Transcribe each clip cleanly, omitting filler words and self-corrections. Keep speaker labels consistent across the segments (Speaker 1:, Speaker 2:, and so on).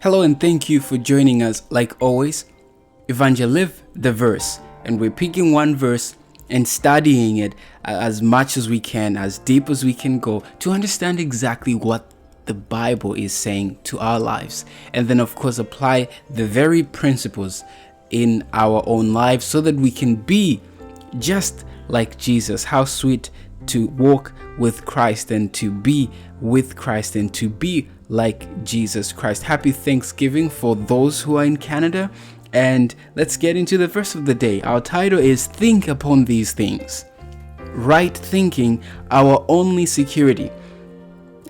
Speaker 1: Hello and thank you for joining us, like always, Evangelivetheverse, and we're picking one verse and studying it as much as we can, as deep as we can go, to understand exactly what the Bible is saying to our lives, and then of course apply the very principles in our own lives so that we can be just like Jesus. How sweet to walk with Christ and to be with Christ and to be like Jesus Christ. Happy Thanksgiving for those who are in Canada. And let's get into the verse of the day. Our title is Think Upon These Things. Right thinking, our only security.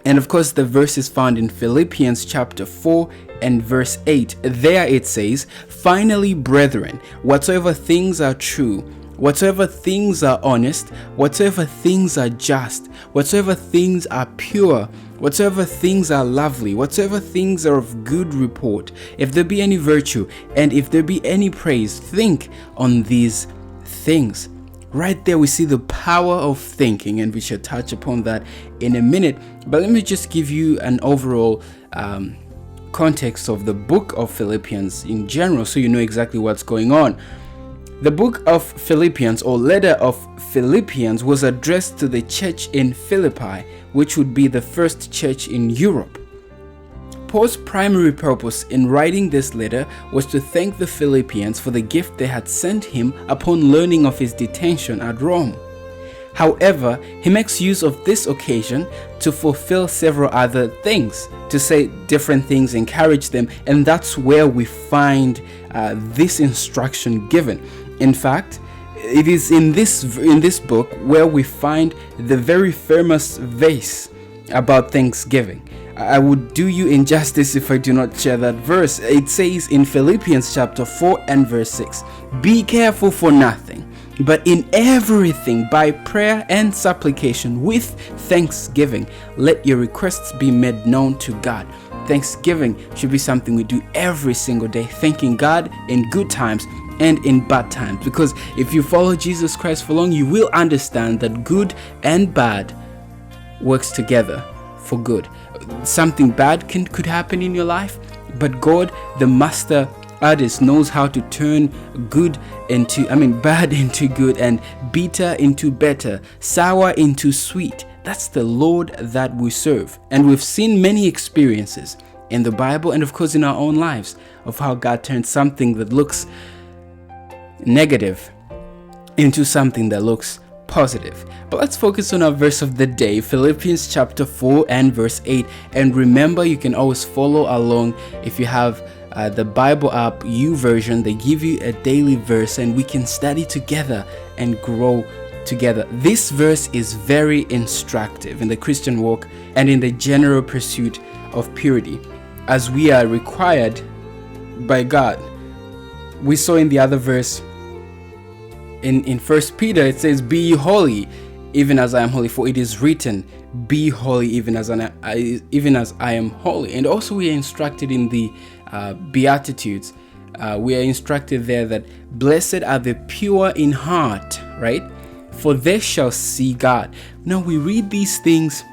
Speaker 1: And of course, the verse is found in Philippians chapter 4 and verse 8. There it says, "Finally, brethren, whatsoever things are true, whatsoever things are honest, whatsoever things are just, whatsoever things are pure, whatsoever things are lovely, whatsoever things are of good report, if there be any virtue, and if there be any praise, think on these things." Right there we see the power of thinking, and we shall touch upon that in a minute. But let me just give you an overall context of the book of Philippians in general, so you know exactly what's going on. The book of Philippians, or letter of Philippians, was addressed to the church in Philippi, which would be the first church in Europe. Paul's primary purpose in writing this letter was to thank the Philippians for the gift they had sent him upon learning of his detention at Rome. However, he makes use of this occasion to fulfill several other things, to say different things, encourage them, and that's where we find this instruction given. In fact, it is in this book where we find the very famous verse about Thanksgiving. I would do you injustice if I do not share that verse. It says in Philippians chapter 4 and verse 6, "Be careful for nothing, but in everything by prayer and supplication with thanksgiving, let your requests be made known to God." Thanksgiving should be something we do every single day, thanking God in good times and in bad times. Because if you follow Jesus Christ for long, you will understand that good and bad works together for good. Something bad could happen in your life, but God, the master artist, knows how to turn bad into good, and bitter into better, sour into sweet. That's the Lord that we serve. And we've seen many experiences in the Bible and of course in our own lives of how God turns something that looks negative into something that looks positive. But let's focus on our verse of the day, Philippians chapter 4 and verse 8. And remember, you can always follow along if you have the Bible app, YouVersion. They give you a daily verse and we can study together and grow together. This verse is very instructive in the Christian walk and in the general pursuit of purity, as we are required by God. We saw in the other verse in 1 Peter, it says, "Be ye holy, even as I am holy, for it is written, be holy even as I am holy." And also we are instructed in the Beatitudes. We are instructed there that blessed are the pure in heart, right? For they shall see God. Now we read these things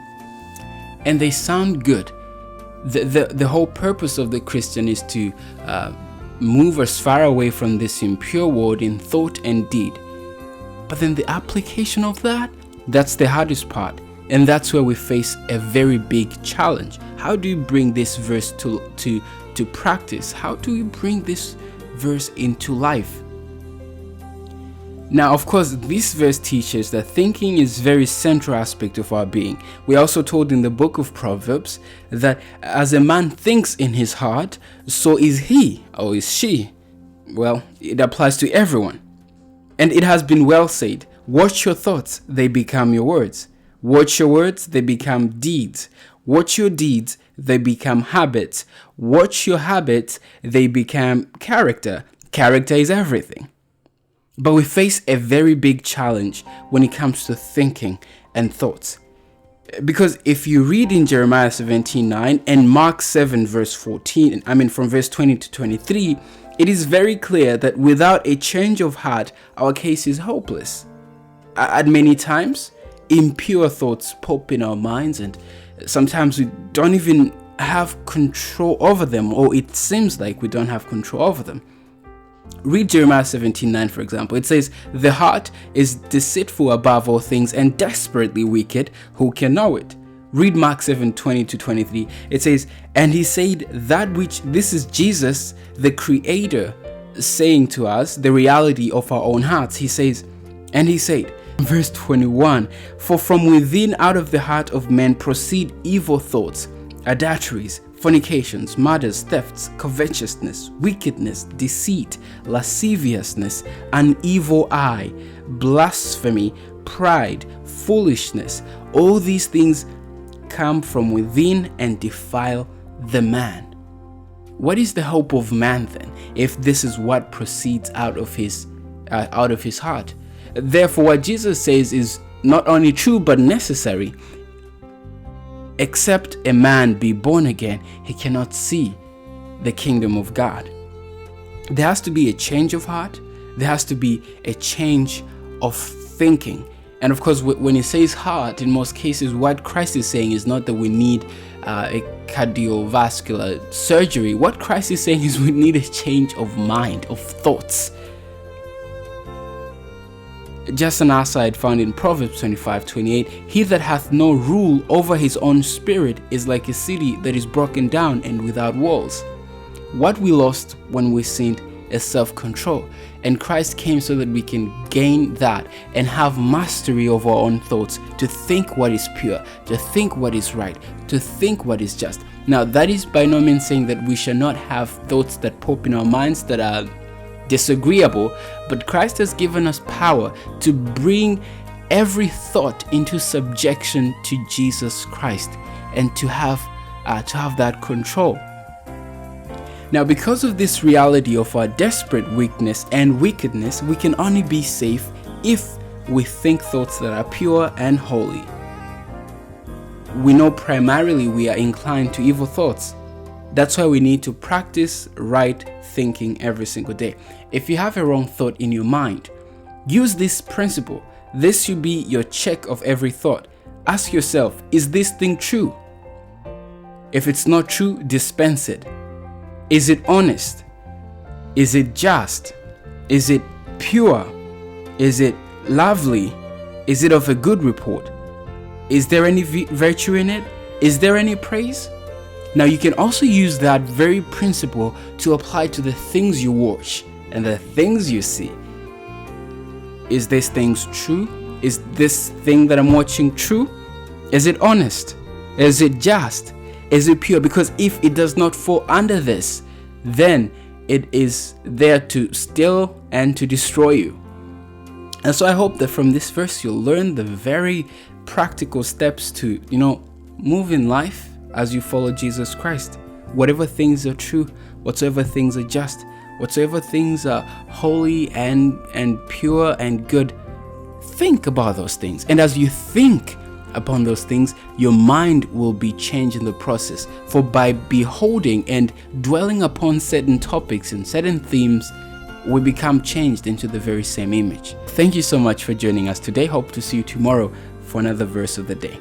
Speaker 1: and they sound good. The whole purpose of the Christian is to move us far away from this impure world in thought and deed. But then the application of that's the hardest part. And that's where we face a very big challenge. How do you bring this verse to practice? How do you bring this verse into life? Now, of course, this verse teaches that thinking is a very central aspect of our being. We are also told in the book of Proverbs that as a man thinks in his heart, so is he or is she. Well, it applies to everyone. And it has been well said, watch your thoughts, they become your words. Watch your words, they become deeds. Watch your deeds, they become habits. Watch your habits, they become character. Character is everything. But we face a very big challenge when it comes to thinking and thoughts. Because if you read in Jeremiah 17:9 and Mark 7 verse 14, from verse 20 to 23, it is very clear that without a change of heart, our case is hopeless. At many times, impure thoughts pop in our minds, and sometimes we don't even have control over them, or it seems like we don't have control over them. Read Jeremiah 17:9, for example. It says, "The heart is deceitful above all things and desperately wicked. Who can know it?" Read Mark 7:20-23. It says, "And he said that which," this is Jesus, the Creator, saying to us the reality of our own hearts. He says, and he said, verse 21, "For from within, out of the heart of men, proceed evil thoughts, adulteries, fornications, murders, thefts, covetousness, wickedness, deceit, lasciviousness, an evil eye, blasphemy, pride, foolishness. All these things come from within and defile the man." What is the hope of man then, if this is what proceeds out of his heart? Therefore, what Jesus says is not only true but necessary. Except a man be born again, he cannot see the kingdom of God. There has to be a change of heart. There has to be a change of thinking. And of course, when he says heart, in most cases, what Christ is saying is not that we need a cardiovascular surgery. What Christ is saying is we need a change of mind, of thoughts. Just an aside found in Proverbs 25:28, "He that hath no rule over his own spirit is like a city that is broken down and without walls." What we lost when we sinned is self-control, and Christ came so that we can gain that and have mastery over our own thoughts, to think what is pure, to think what is right, to think what is just. Now, that is by no means saying that we shall not have thoughts that pop in our minds that are disagreeable, but Christ has given us power to bring every thought into subjection to Jesus Christ, and to have that control. Now, because of this reality of our desperate weakness and wickedness, we can only be safe if we think thoughts that are pure and holy. We know primarily we are inclined to evil thoughts. That's why we need to practice right thinking every single day. If you have a wrong thought in your mind, use this principle. This should be your check of every thought. Ask yourself, is this thing true? If it's not true, dispense it. Is it honest? Is it just? Is it pure? Is it lovely? Is it of a good report? Is there any virtue in it? Is there any praise? Now, you can also use that very principle to apply to the things you watch and the things you see. Is this thing true? Is this thing that I'm watching true? Is it honest? Is it just? Is it pure? Because if it does not fall under this, then it is there to steal and to destroy you. And so I hope that from this verse you'll learn the very practical steps to, move in life as you follow Jesus Christ. Whatever things are true, whatsoever things are just, whatsoever things are holy and pure and good, think about those things. And as you think upon those things, your mind will be changed in the process. For by beholding and dwelling upon certain topics and certain themes, we become changed into the very same image. Thank you so much for joining us today. Hope to see you tomorrow for another verse of the day.